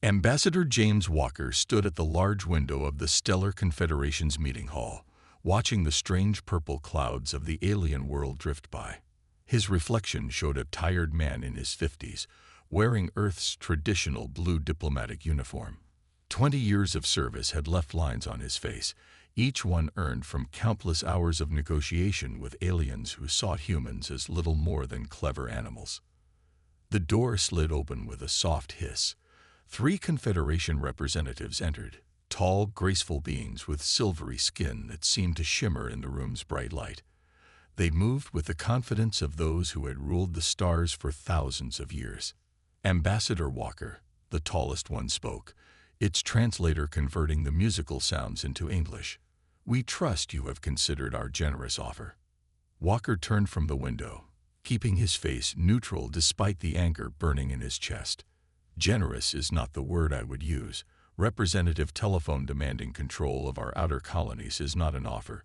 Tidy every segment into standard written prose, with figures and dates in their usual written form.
Ambassador James Walker stood at the large window of the Stellar Confederation's meeting hall, watching the strange purple clouds of the alien world drift by. His reflection showed a tired man in his 50s, wearing Earth's traditional blue diplomatic uniform. 20 years of service had left lines on his face, each one earned from countless hours of negotiation with aliens who sought humans as little more than clever animals. The door slid open with a soft hiss. 3 Confederation representatives entered, tall, graceful beings with silvery skin that seemed to shimmer in the room's bright light. They moved with the confidence of those who had ruled the stars for thousands of years. Ambassador Walker, the tallest one, spoke, its translator converting the musical sounds into English. "We trust you have considered our generous offer." Walker turned from the window, keeping his face neutral despite the anger burning in his chest. "Generous is not the word I would use. Representative Telephone demanding control of our outer colonies is not an offer.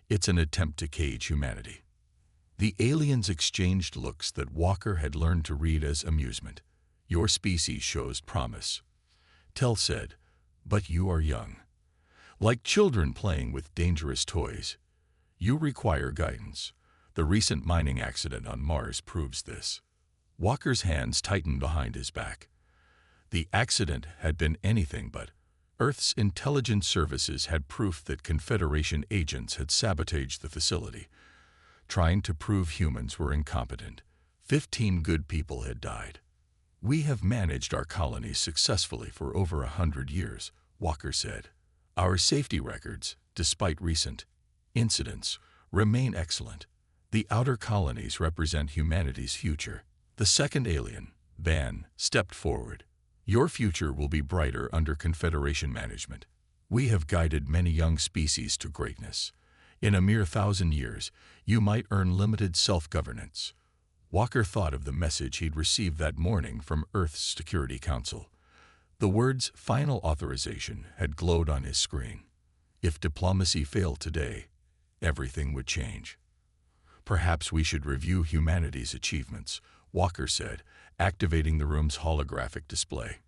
It's an attempt to cage humanity." The aliens exchanged looks that Walker had learned to read as amusement. "Your species shows promise," Tel said, "but you are young. Like children playing with dangerous toys. You require guidance. The recent mining accident on Mars proves this." Walker's hands tightened behind his back. The accident had been anything but. Earth's intelligence services had proof that Confederation agents had sabotaged the facility, trying to prove humans were incompetent. 15 good people had died. "We have managed our colonies successfully for over 100 years, Walker said. "Our safety records, despite recent incidents, remain excellent. The outer colonies represent humanity's future." The second alien, Van, stepped forward. "Your future will be brighter under Confederation management. We have guided many young species to greatness. In a mere 1,000 years, you might earn limited self-governance." Walker thought of the message he'd received that morning from Earth's Security Council. The words "final authorization" had glowed on his screen. If diplomacy failed today, everything would change. "Perhaps we should review humanity's achievements," Walker said, activating the room's holographic display.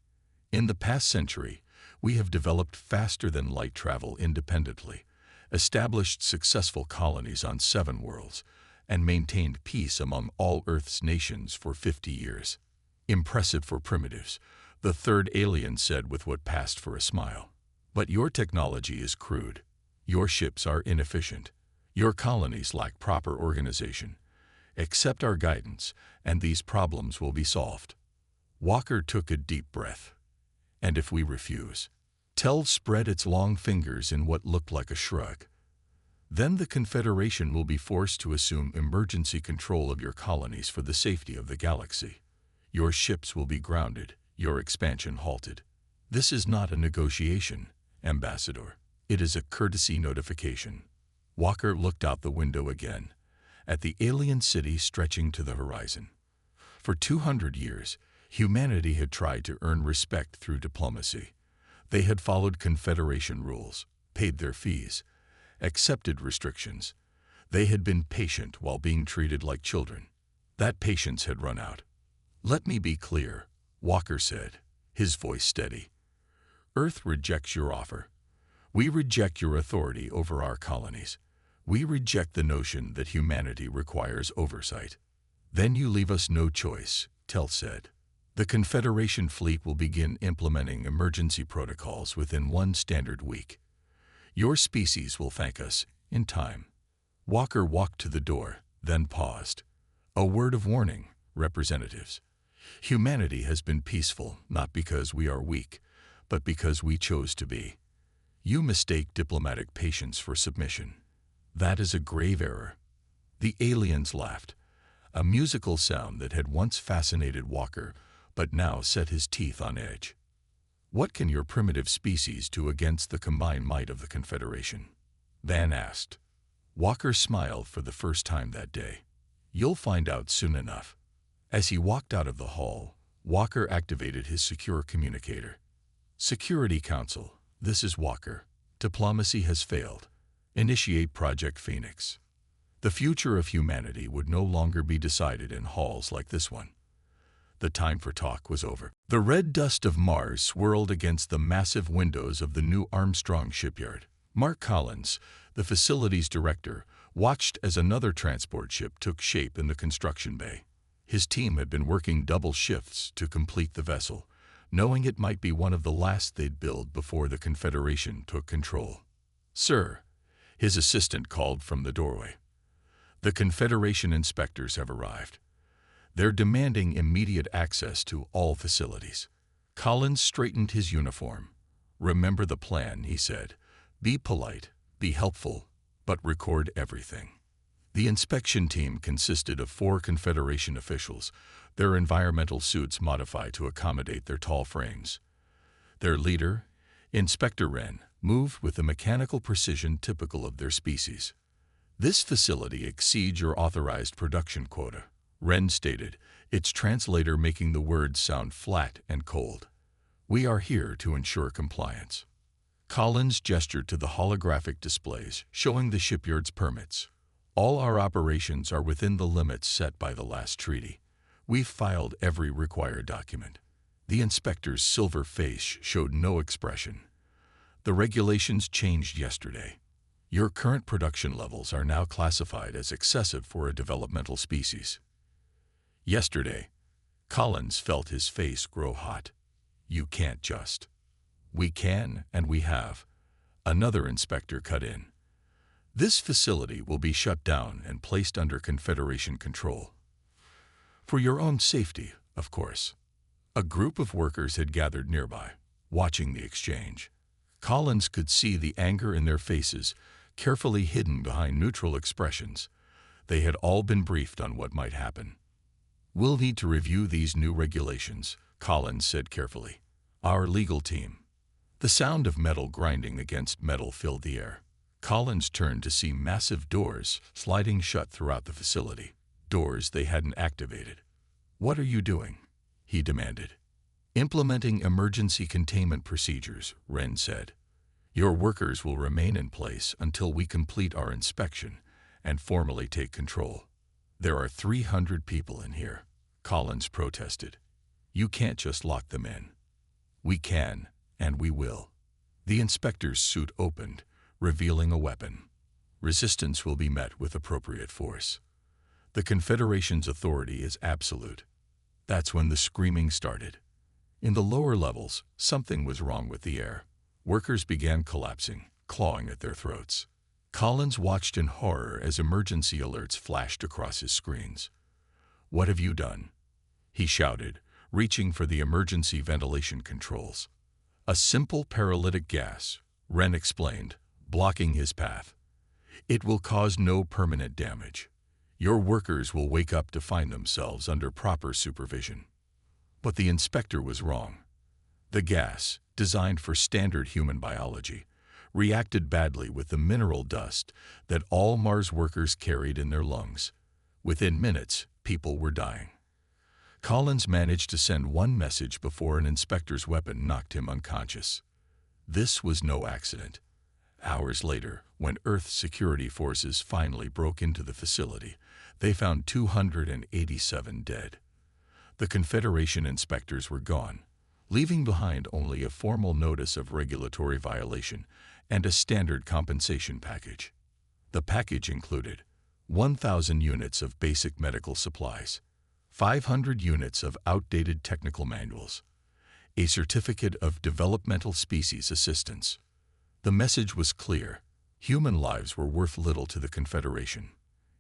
"In the past century, we have developed faster than light travel independently, established successful colonies on 7 worlds, and maintained peace among all Earth's nations for 50 years. Impressive for primitives," the third alien said with what passed for a smile. "But your technology is crude. Your ships are inefficient. Your colonies lack proper organization. Accept our guidance, and these problems will be solved." Walker took a deep breath. "And if we refuse?" Tel spread its long fingers in what looked like a shrug. "Then the Confederation will be forced to assume emergency control of your colonies for the safety of the galaxy. Your ships will be grounded, your expansion halted. This is not a negotiation, Ambassador. It is a courtesy notification." Walker looked out the window again, at the alien city stretching to the horizon. For 200 years, humanity had tried to earn respect through diplomacy. They had followed Confederation rules, paid their fees, accepted restrictions. They had been patient while being treated like children. That patience had run out. "Let me be clear," Walker said, his voice steady. "Earth rejects your offer. We reject your authority over our colonies. We reject the notion that humanity requires oversight." "Then you leave us no choice," Tel said. "The Confederation fleet will begin implementing emergency protocols within 1 standard week. Your species will thank us in time." Walker walked to the door, then paused. "A word of warning, representatives. Humanity has been peaceful not because we are weak, but because we chose to be. You mistake diplomatic patience for submission. That is a grave error." The aliens laughed, a musical sound that had once fascinated Walker, but now set his teeth on edge. "What can your primitive species do against the combined might of the Confederation?" Van asked. Walker smiled for the first time that day. "You'll find out soon enough." As he walked out of the hall, Walker activated his secure communicator. "Security Council, this is Walker. Diplomacy has failed. Initiate Project Phoenix." The future of humanity would no longer be decided in halls like this one. The time for talk was over. The red dust of Mars swirled against the massive windows of the new Armstrong shipyard. Mark Collins, the facilities director, watched as another transport ship took shape in the construction bay. His team had been working double shifts to complete the vessel, knowing it might be one of the last they'd build before the Confederation took control. "Sir," his assistant called from the doorway. "The Confederation inspectors have arrived. They're demanding immediate access to all facilities." Collins straightened his uniform. "Remember the plan," he said. "Be polite, be helpful, but record everything." The inspection team consisted of 4 Confederation officials, their environmental suits modified to accommodate their tall frames. Their leader, Inspector Wren, moved with the mechanical precision typical of their species. "This facility exceeds your authorized production quota," Wren stated, its translator making the words sound flat and cold. "We are here to ensure compliance." Collins gestured to the holographic displays showing the shipyard's permits. "All our operations are within the limits set by the last treaty. We've filed every required document." The inspector's silver face showed no expression. "The regulations changed yesterday. Your current production levels are now classified as excessive for a developmental species." Yesterday, Collins felt his face grow hot. "You can't just." "We can, and we have." Another inspector cut in. "This facility will be shut down and placed under Confederation control. For your own safety, of course." A group of workers had gathered nearby, watching the exchange. Collins could see the anger in their faces, carefully hidden behind neutral expressions. They had all been briefed on what might happen. "We'll need to review these new regulations," Collins said carefully. "Our legal team." The sound of metal grinding against metal filled the air. Collins turned to see massive doors sliding shut throughout the facility, doors they hadn't activated. "What are you doing?" he demanded. "Implementing emergency containment procedures," Wren said. "Your workers will remain in place until we complete our inspection and formally take control." "There are 300 people in here," Collins protested. "You can't just lock them in." "We can, and we will." The inspector's suit opened, revealing a weapon. "Resistance will be met with appropriate force. The Confederation's authority is absolute." That's when the screaming started. In the lower levels, something was wrong with the air. Workers began collapsing, clawing at their throats. Collins watched in horror as emergency alerts flashed across his screens. "What have you done?" he shouted, reaching for the emergency ventilation controls. "A simple paralytic gas," Wren explained, blocking his path. "It will cause no permanent damage. Your workers will wake up to find themselves under proper supervision." But the inspector was wrong. The gas, designed for standard human biology, reacted badly with the mineral dust that all Mars workers carried in their lungs. Within minutes, people were dying. Collins managed to send one message before an inspector's weapon knocked him unconscious. This was no accident. Hours later, when Earth security forces finally broke into the facility, they found 287 dead. The Confederation inspectors were gone, leaving behind only a formal notice of regulatory violation and a standard compensation package. The package included 1,000 units of basic medical supplies, 500 units of outdated technical manuals, a certificate of developmental species assistance. The message was clear: human lives were worth little to the Confederation.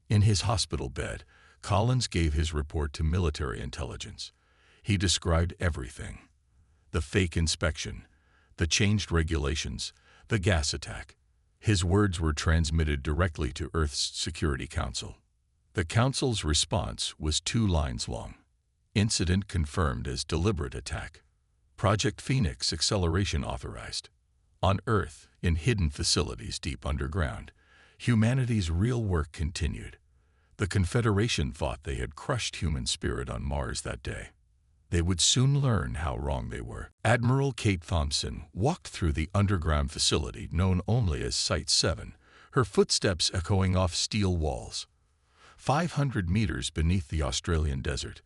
In his hospital bed, Collins gave his report to military intelligence. He described everything: the fake inspection, the changed regulations, the gas attack. His words were transmitted directly to Earth's Security Council. The Council's response was 2 lines long. Incident confirmed as deliberate attack. Project Phoenix acceleration authorized. On Earth, in hidden facilities deep underground, humanity's real work continued. The Confederation thought they had crushed human spirit on Mars that day. They would soon learn how wrong they were. Admiral Kate Thompson walked through the underground facility known only as Site 7, her footsteps echoing off steel walls. 500 meters beneath the Australian desert,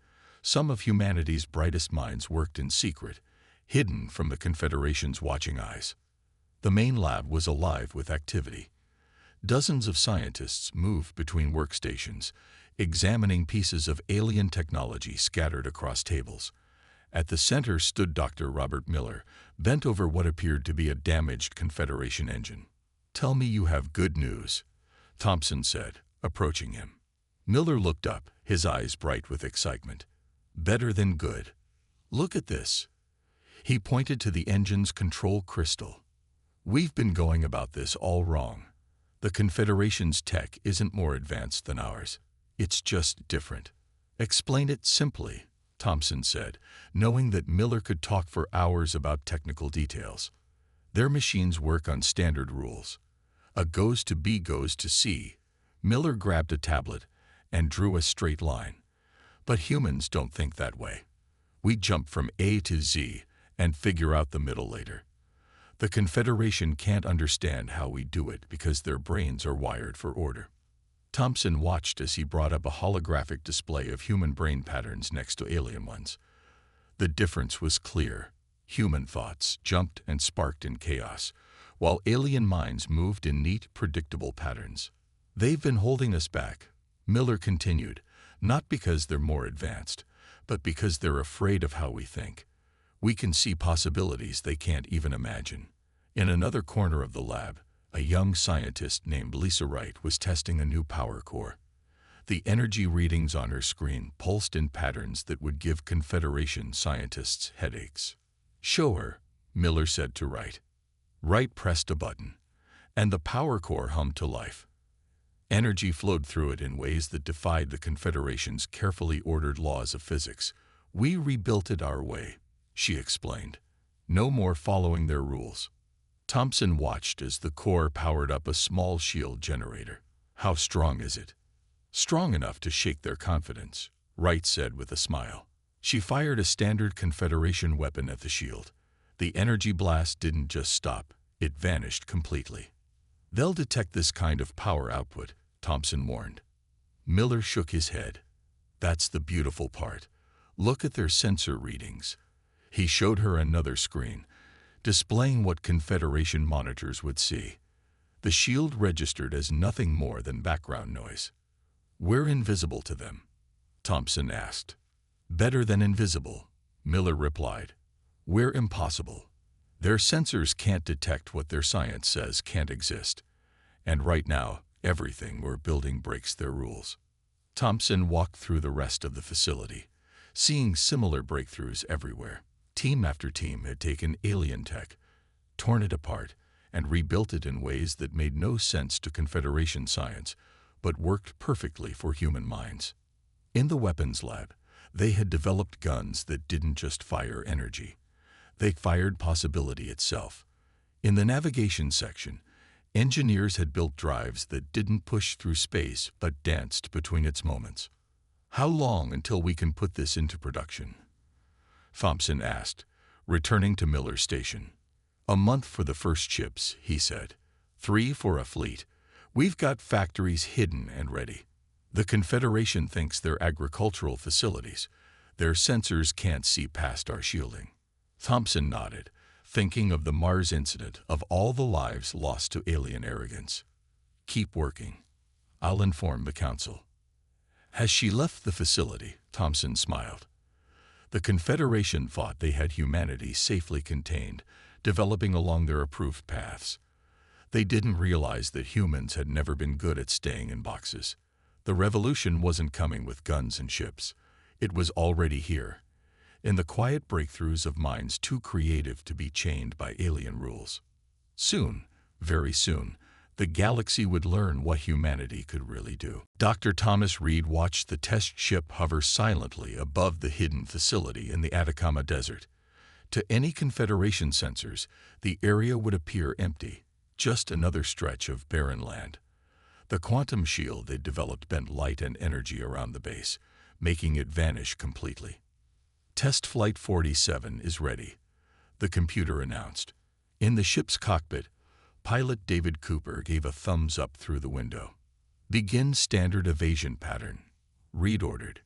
Some of humanity's brightest minds worked in secret, hidden from the Confederation's watching eyes. The main lab was alive with activity. Dozens of scientists moved between workstations, examining pieces of alien technology scattered across tables. At the center stood Dr. Robert Miller, bent over what appeared to be a damaged Confederation engine. "Tell me you have good news," Thompson said, approaching him. Miller looked up, his eyes bright with excitement. "Better than good. Look at this." He pointed to the engine's control crystal. "We've been going about this all wrong. The Confederation's tech isn't more advanced than ours. It's just different." "Explain it simply," Thompson said, knowing that Miller could talk for hours about technical details. "Their machines work on standard rules. A goes to B goes to C." Miller grabbed a tablet and drew a straight line. "But humans don't think that way. We jump from A to Z and figure out the middle later. The Confederation can't understand how we do it because their brains are wired for order." Thompson watched as he brought up a holographic display of human brain patterns next to alien ones. The difference was clear. Human thoughts jumped and sparked in chaos, while alien minds moved in neat, predictable patterns. "They've been holding us back," Miller continued, "not because they're more advanced, but because they're afraid of how we think. We can see possibilities they can't even imagine." In another corner of the lab, a young scientist named Lisa Wright was testing a new power core. The energy readings on her screen pulsed in patterns that would give Confederation scientists headaches. "Show her," Miller said to Wright. Wright pressed a button, and the power core hummed to life. Energy flowed through it in ways that defied the Confederation's carefully ordered laws of physics. "We rebuilt it our way," she explained. "No more following their rules." Thompson watched as the core powered up a small shield generator. "How strong is it?" "Strong enough to shake their confidence," Wright said with a smile. She fired a standard Confederation weapon at the shield. The energy blast didn't just stop, it vanished completely. "They'll detect this kind of power output," Thompson warned. Miller shook his head. "That's the beautiful part. Look at their sensor readings." He showed her another screen, displaying what Confederation monitors would see. The shield registered as nothing more than background noise. "We're invisible to them?" Thompson asked. "Better than invisible," Miller replied. "We're impossible. Their sensors can't detect what their science says can't exist. And right now, everything we're building breaks their rules." Thompson walked through the rest of the facility, seeing similar breakthroughs everywhere. Team after team had taken alien tech, torn it apart, and rebuilt it in ways that made no sense to Confederation science, but worked perfectly for human minds. In the weapons lab, they had developed guns that didn't just fire energy. They fired possibility itself. In the navigation section, engineers had built drives that didn't push through space but danced between its moments. "How long until we can put this into production?" Thompson asked, returning to Miller's station. "A month for the first ships," he said. 3 for a fleet. We've got factories hidden and ready. The Confederation thinks they're agricultural facilities. Their sensors can't see past our shielding." Thompson nodded, thinking of the Mars incident, of all the lives lost to alien arrogance. "Keep working. I'll inform the Council." "Has she left the facility?" Thompson smiled. The Confederation thought they had humanity safely contained, developing along their approved paths. They didn't realize that humans had never been good at staying in boxes. The revolution wasn't coming with guns and ships. It was already here, in the quiet breakthroughs of minds too creative to be chained by alien rules. Soon, very soon, the galaxy would learn what humanity could really do. Dr. Thomas Reed watched the test ship hover silently above the hidden facility in the Atacama Desert. To any Confederation sensors, the area would appear empty, just another stretch of barren land. The quantum shield they'd developed bent light and energy around the base, making it vanish completely. "Test Flight 47 is ready," the computer announced. In the ship's cockpit, pilot David Cooper gave a thumbs up through the window. "Begin standard evasion pattern," Reed ordered.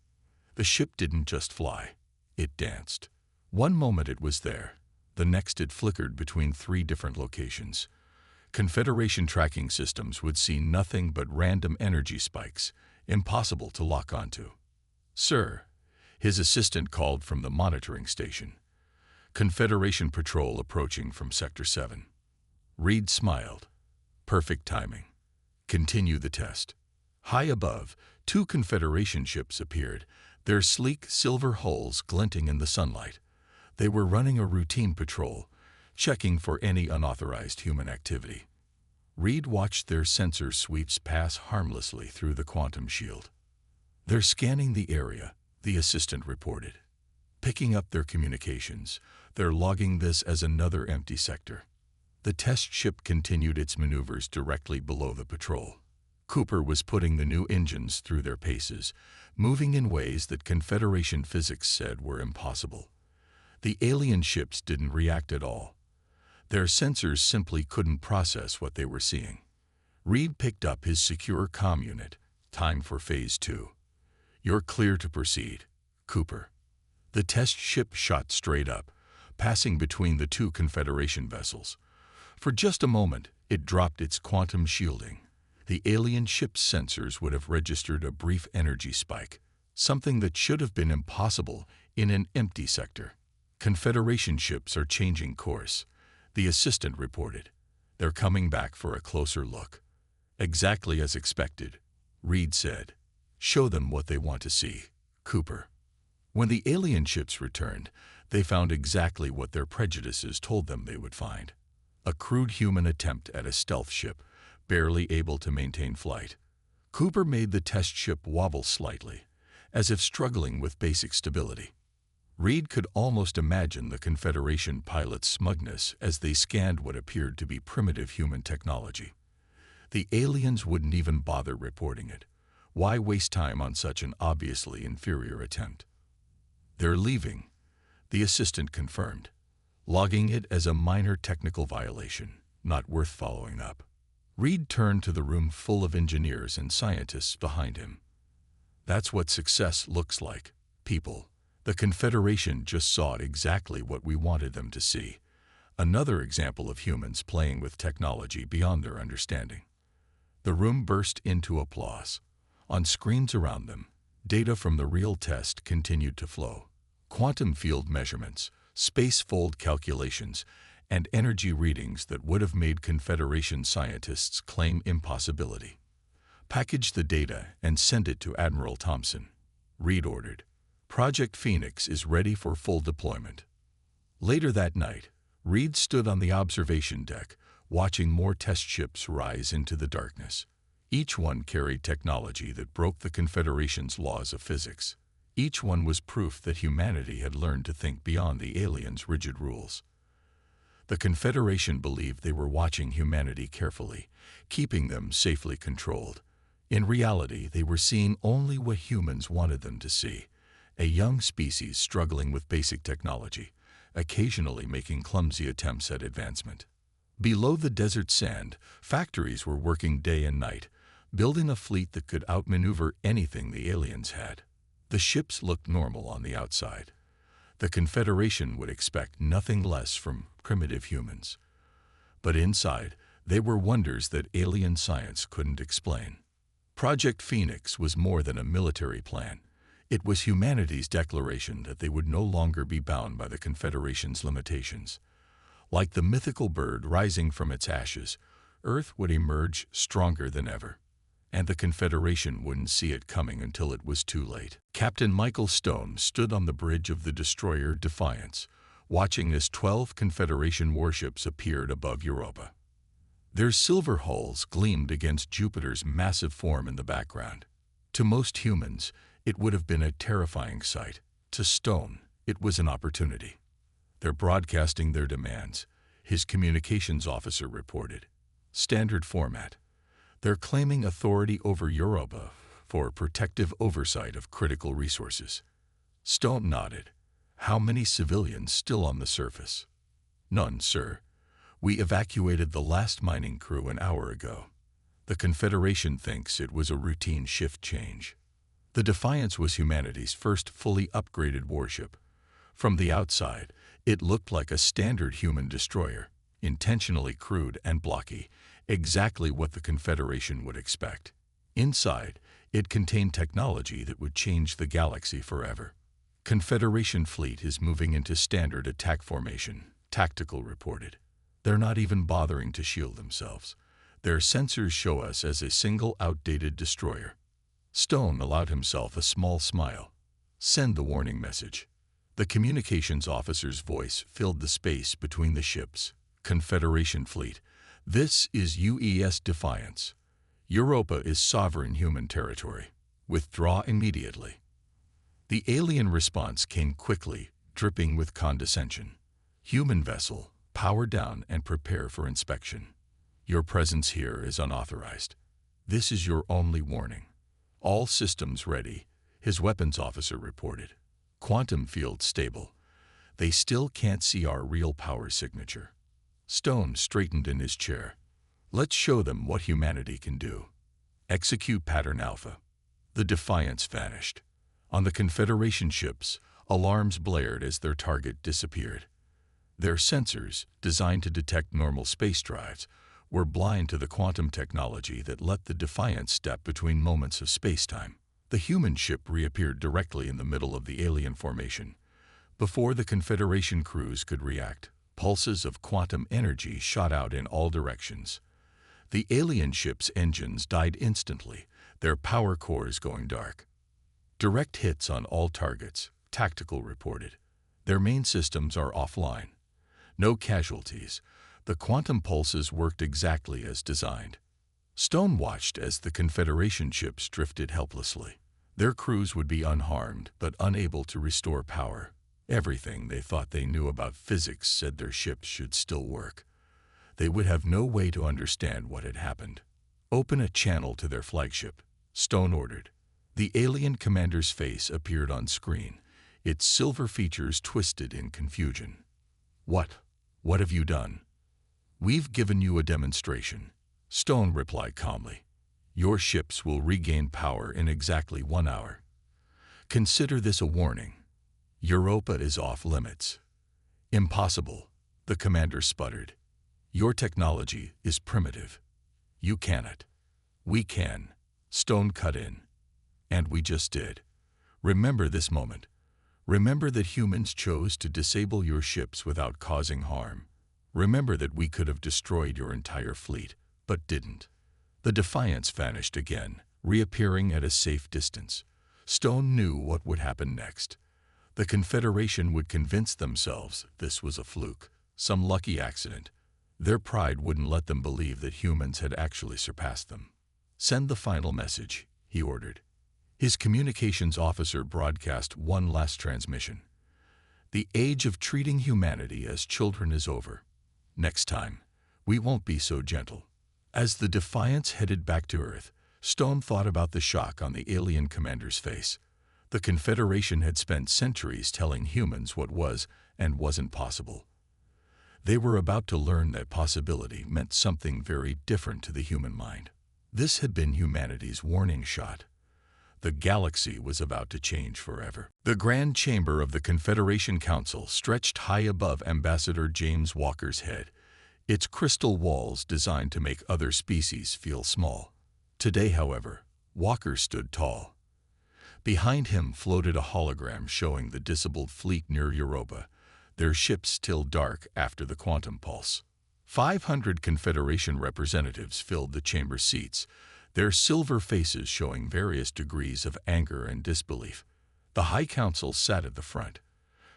The ship didn't just fly, it danced. One moment it was there, the next it flickered between 3 different locations. Confederation tracking systems would see nothing but random energy spikes, impossible to lock onto. "Sir," his assistant called from the monitoring station. "Confederation patrol approaching from Sector 7. Reed smiled. "Perfect timing. Continue the test." High above, 2 Confederation ships appeared, their sleek silver hulls glinting in the sunlight. They were running a routine patrol, checking for any unauthorized human activity. Reed watched their sensor sweeps pass harmlessly through the quantum shield. "They're scanning the area," the assistant reported. "Picking up their communications. They're logging this as another empty sector." The test ship continued its maneuvers directly below the patrol. Cooper was putting the new engines through their paces, moving in ways that Confederation physics said were impossible. The alien ships didn't react at all. Their sensors simply couldn't process what they were seeing. Reed picked up his secure comm unit. "Time for Phase 2. You're clear to proceed, Cooper." The test ship shot straight up, passing between the 2 Confederation vessels. For just a moment, it dropped its quantum shielding. The alien ship's sensors would have registered a brief energy spike, something that should have been impossible in an empty sector. "Confederation ships are changing course," the assistant reported. "They're coming back for a closer look." "Exactly as expected," Reed said. "Show them what they want to see, Cooper." When the alien ships returned, they found exactly what their prejudices told them they would find: a crude human attempt at a stealth ship, barely able to maintain flight. Cooper made the test ship wobble slightly, as if struggling with basic stability. Reed could almost imagine the Confederation pilots' smugness as they scanned what appeared to be primitive human technology. The aliens wouldn't even bother reporting it. Why waste time on such an obviously inferior attempt? "They're leaving," the assistant confirmed, logging it as a minor technical violation, not worth following up. Reed turned to the room full of engineers and scientists behind him. "That's what success looks like, people. The Confederation just saw exactly what we wanted them to see. Another example of humans playing with technology beyond their understanding." The room burst into applause. On screens around them, data from the real test continued to flow. Quantum field measurements, space fold calculations, and energy readings that would have made Confederation scientists claim impossibility. "Package the data and send it to Admiral Thompson," Reed ordered. "Project Phoenix is ready for full deployment." Later that night, Reed stood on the observation deck, watching more test ships rise into the darkness. Each one carried technology that broke the Confederation's laws of physics. Each one was proof that humanity had learned to think beyond the aliens' rigid rules. The Confederation believed they were watching humanity carefully, keeping them safely controlled. In reality, they were seeing only what humans wanted them to see: a young species struggling with basic technology, occasionally making clumsy attempts at advancement. Below the desert sand, factories were working day and night, building a fleet that could outmaneuver anything the aliens had. The ships looked normal on the outside. The Confederation would expect nothing less from primitive humans. But inside, they were wonders that alien science couldn't explain. Project Phoenix was more than a military plan. It was humanity's declaration that they would no longer be bound by the Confederation's limitations. Like the mythical bird rising from its ashes, Earth would emerge stronger than ever. And the Confederation wouldn't see it coming until it was too late. Captain Michael Stone stood on the bridge of the destroyer Defiance, watching as 12 Confederation warships appeared above Europa. Their silver hulls gleamed against Jupiter's massive form in the background. To most humans, it would have been a terrifying sight. To Stone, it was an opportunity. "They're broadcasting their demands," his communications officer reported. "Standard format. They're claiming authority over Europa for protective oversight of critical resources." Stone nodded. "How many civilians still on the surface?" "None, sir. We evacuated the last mining crew an hour ago. The Confederation thinks it was a routine shift change." The Defiance was humanity's first fully upgraded warship. From the outside, it looked like a standard human destroyer, intentionally crude and blocky, exactly what the Confederation would expect. Inside, it contained technology that would change the galaxy forever. Confederation fleet is moving into standard attack formation, Tactical reported. They're not even bothering to shield themselves. Their sensors show us as a single outdated destroyer. Stone allowed himself a small smile. Send the warning message. The communications officer's voice filled the space between the ships. Confederation fleet. This is UES Defiance. Europa is sovereign human territory. Withdraw immediately. The alien response came quickly, dripping with condescension. Human vessel, power down and prepare for inspection. Your presence here is unauthorized. This is your only warning. All systems ready, his weapons officer reported. Quantum field stable. They still can't see our real power signature. Stone straightened in his chair. Let's show them what humanity can do. Execute pattern alpha. The Defiance vanished. On the Confederation ships, alarms blared as their target disappeared. Their sensors, designed to detect normal space drives, were blind to the quantum technology that let the Defiance step between moments of spacetime. The human ship reappeared directly in the middle of the alien formation. Before the Confederation crews could react, pulses of quantum energy shot out in all directions. The alien ship's engines died instantly, their power cores going dark. Direct hits on all targets, Tactical reported. Their main systems are offline. No casualties. The quantum pulses worked exactly as designed. Stone watched as the Confederation ships drifted helplessly. Their crews would be unharmed, but unable to restore power. Everything they thought they knew about physics said their ships should still work. They would have no way to understand what had happened. Open a channel to their flagship, Stone ordered. The alien commander's face appeared on screen, its silver features twisted in confusion. What have you done? We've given you a demonstration. Stone replied calmly. Your ships will regain power in exactly 1 hour. Consider this a warning. Europa is off limits. Impossible, the commander sputtered. Your technology is primitive. You cannot. We can. Stone cut in. And we just did. Remember this moment. Remember that humans chose to disable your ships without causing harm. Remember that we could have destroyed your entire fleet, but didn't. The Defiance vanished again, reappearing at a safe distance. Stone knew what would happen next. The Confederation would convince themselves this was a fluke, some lucky accident. Their pride wouldn't let them believe that humans had actually surpassed them. Send the final message, he ordered. His communications officer broadcast one last transmission. The age of treating humanity as children is over. Next time, we won't be so gentle. As the Defiance headed back to Earth, Stone thought about the shock on the alien commander's face. The Confederation had spent centuries telling humans what was and wasn't possible. They were about to learn that possibility meant something very different to the human mind. This had been humanity's warning shot. The galaxy was about to change forever. The Grand Chamber of the Confederation Council stretched high above Ambassador James Walker's head, its crystal walls designed to make other species feel small. Today, however, Walker stood tall. Behind him floated a hologram showing the disabled fleet near Europa, their ships still dark after the quantum pulse. 500 Confederation representatives filled the chamber seats, their silver faces showing various degrees of anger and disbelief. The High Council sat at the front,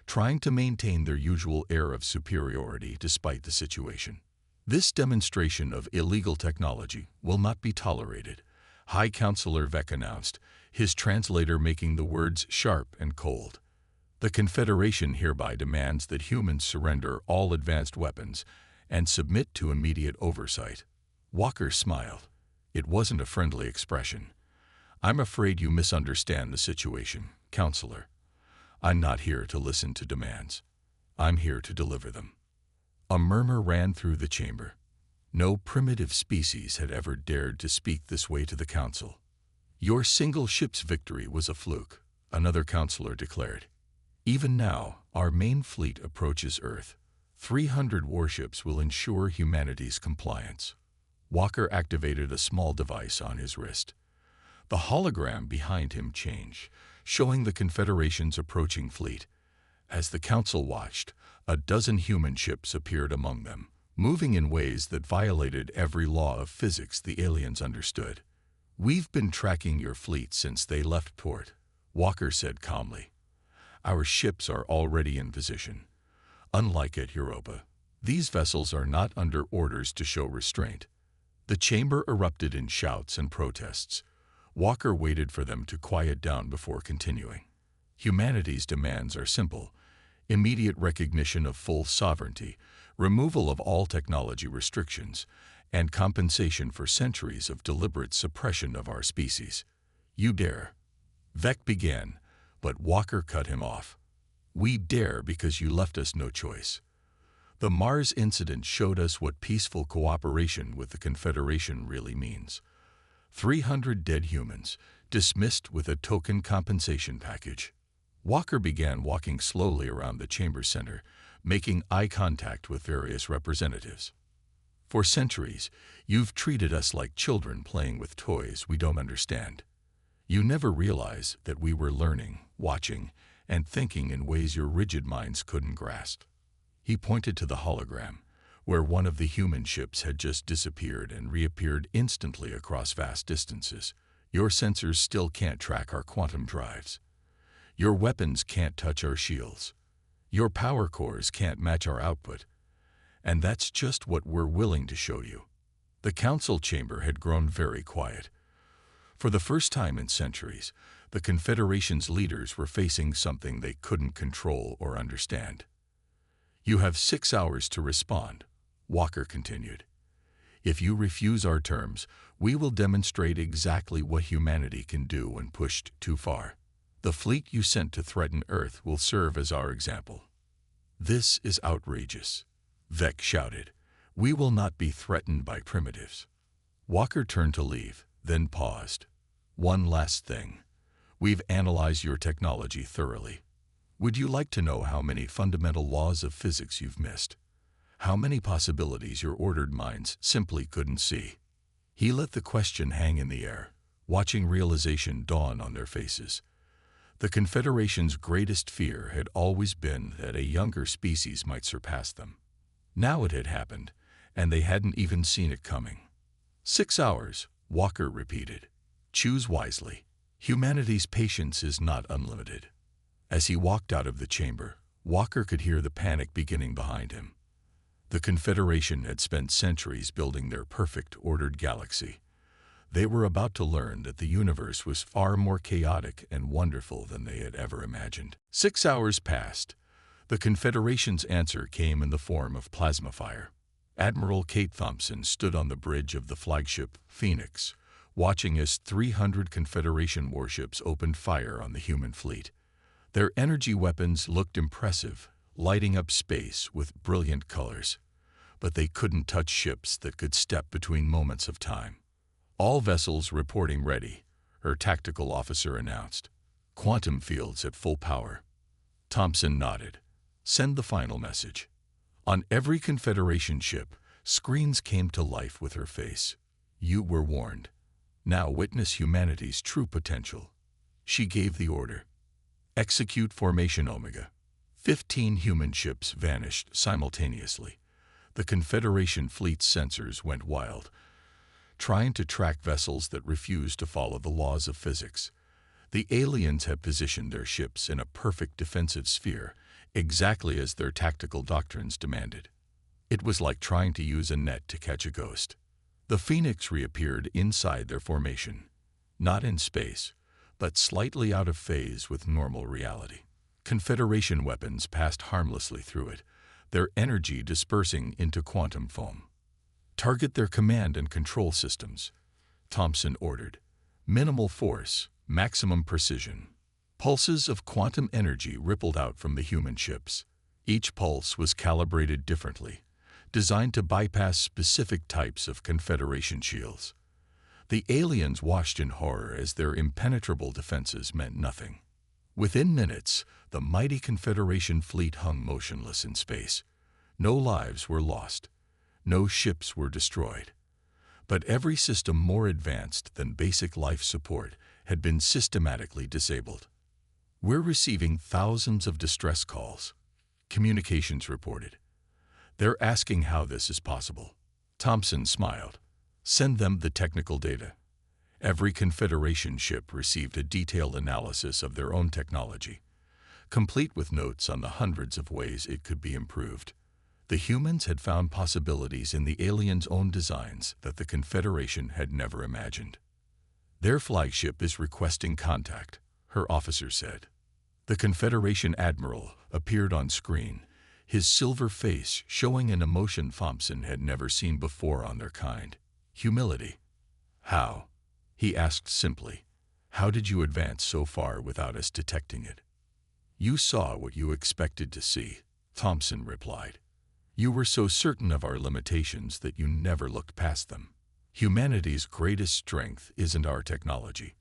trying to maintain their usual air of superiority despite the situation. This demonstration of illegal technology will not be tolerated, High Counselor Vec announced, his translator making the words sharp and cold. The Confederation hereby demands that humans surrender all advanced weapons and submit to immediate oversight. Walker smiled. It wasn't a friendly expression. I'm afraid you misunderstand the situation, Counselor. I'm not here to listen to demands. I'm here to deliver them. A murmur ran through the chamber. No primitive species had ever dared to speak this way to the Council. Your single ship's victory was a fluke, another counselor declared. Even now, our main fleet approaches Earth. 300 warships will ensure humanity's compliance. Walker activated a small device on his wrist. The hologram behind him changed, showing the Confederation's approaching fleet. As the Council watched, a dozen human ships appeared among them, moving in ways that violated every law of physics the aliens understood. "We've been tracking your fleet since they left port," Walker said calmly. "Our ships are already in position. Unlike at Europa, these vessels are not under orders to show restraint." The chamber erupted in shouts and protests. Walker waited for them to quiet down before continuing. "Humanity's demands are simple: immediate recognition of full sovereignty, removal of all technology restrictions, and compensation for centuries of deliberate suppression of our species." "You dare," Vec began, but Walker cut him off. "We dare because you left us no choice. The Mars incident showed us what peaceful cooperation with the Confederation really means. 300 dead humans, dismissed with a token compensation package." Walker began walking slowly around the chamber center, making eye contact with various representatives. "For centuries, you've treated us like children playing with toys we don't understand. You never realized that we were learning, watching, and thinking in ways your rigid minds couldn't grasp." He pointed to the hologram, where one of the human ships had just disappeared and reappeared instantly across vast distances. "Your sensors still can't track our quantum drives. Your weapons can't touch our shields. Your power cores can't match our output. And that's just what we're willing to show you." The council chamber had grown very quiet. For the first time in centuries, the Confederation's leaders were facing something they couldn't control or understand. "You have 6 hours to respond," Walker continued. "If you refuse our terms, we will demonstrate exactly what humanity can do when pushed too far. The fleet you sent to threaten Earth will serve as our example." "This is outrageous," Vec shouted. "We will not be threatened by primitives." Walker turned to leave, then paused. "One last thing. We've analyzed your technology thoroughly. Would you like to know how many fundamental laws of physics you've missed? How many possibilities your ordered minds simply couldn't see?" He let the question hang in the air, watching realization dawn on their faces. The Confederation's greatest fear had always been that a younger species might surpass them. Now it had happened, and they hadn't even seen it coming. 6 hours, Walker repeated. "Choose wisely. Humanity's patience is not unlimited." As he walked out of the chamber, Walker could hear the panic beginning behind him. The Confederation had spent centuries building their perfect, ordered galaxy. They were about to learn that the universe was far more chaotic and wonderful than they had ever imagined. 6 hours passed. The Confederation's answer came in the form of plasma fire. Admiral Kate Thompson stood on the bridge of the flagship Phoenix, watching as 300 Confederation warships opened fire on the human fleet. Their energy weapons looked impressive, lighting up space with brilliant colors. But they couldn't touch ships that could step between moments of time. "All vessels reporting ready," her tactical officer announced. "Quantum fields at full power." Thompson nodded. "Send the final message." On every Confederation ship, screens came to life with her face. "You were warned. Now witness humanity's true potential." She gave the order. "Execute Formation Omega." 15 human ships vanished simultaneously. The Confederation fleet's sensors went wild, trying to track vessels that refused to follow the laws of physics. The aliens had positioned their ships in a perfect defensive sphere, exactly as their tactical doctrines demanded. It was like trying to use a net to catch a ghost. The Phoenix reappeared inside their formation, not in space, but slightly out of phase with normal reality. Confederation weapons passed harmlessly through it, their energy dispersing into quantum foam. "Target their command and control systems," Thompson ordered. "Minimal force, maximum precision." Pulses of quantum energy rippled out from the human ships. Each pulse was calibrated differently, designed to bypass specific types of Confederation shields. The aliens watched in horror as their impenetrable defenses meant nothing. Within minutes, the mighty Confederation fleet hung motionless in space. No lives were lost. No ships were destroyed. But every system more advanced than basic life support had been systematically disabled. "We're receiving thousands of distress calls," communications reported. "They're asking how this is possible." Thompson smiled. "Send them the technical data." Every Confederation ship received a detailed analysis of their own technology, complete with notes on the hundreds of ways it could be improved. The humans had found possibilities in the aliens' own designs that the Confederation had never imagined. "Their flagship is requesting contact," her officer said. The Confederation admiral appeared on screen, his silver face showing an emotion Thompson had never seen before on their kind: humility. "How?" he asked simply. "How did you advance so far without us detecting it?" "You saw what you expected to see," Thompson replied. "You were so certain of our limitations that you never looked past them. Humanity's greatest strength isn't our technology.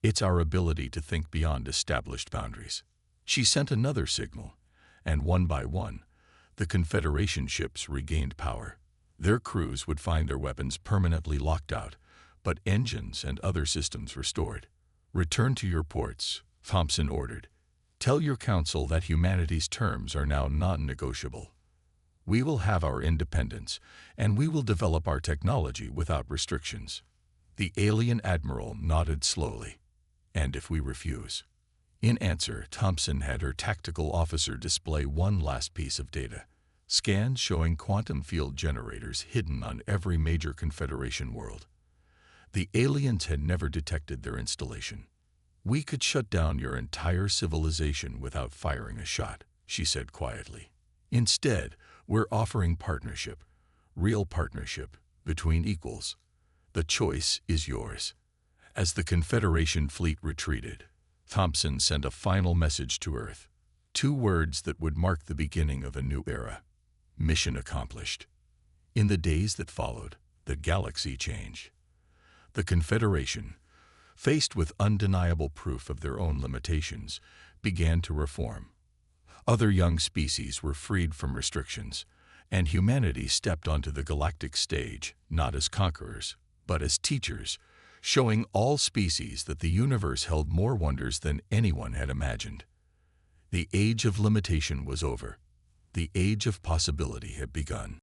It's our ability to think beyond established boundaries." She sent another signal, and one by one, the Confederation ships regained power. Their crews would find their weapons permanently locked out, but engines and other systems restored. "Return to your ports," Thompson ordered. "Tell your council that humanity's terms are now non-negotiable. We will have our independence, and we will develop our technology without restrictions." The alien admiral nodded slowly. "And if we refuse?" In answer, Thompson had her tactical officer display one last piece of data: scans showing quantum field generators hidden on every major Confederation world. The aliens had never detected their installation. "We could shut down your entire civilization without firing a shot," she said quietly. "Instead, we're offering partnership, real partnership, between equals. The choice is yours." As the Confederation fleet retreated, Thompson sent a final message to Earth. 2 words that would mark the beginning of a new era: mission accomplished. In the days that followed, the galaxy changed. The Confederation, faced with undeniable proof of their own limitations, began to reform. Other young species were freed from restrictions, and humanity stepped onto the galactic stage not as conquerors, but as teachers, showing all species that the universe held more wonders than anyone had imagined. The age of limitation was over. The age of possibility had begun.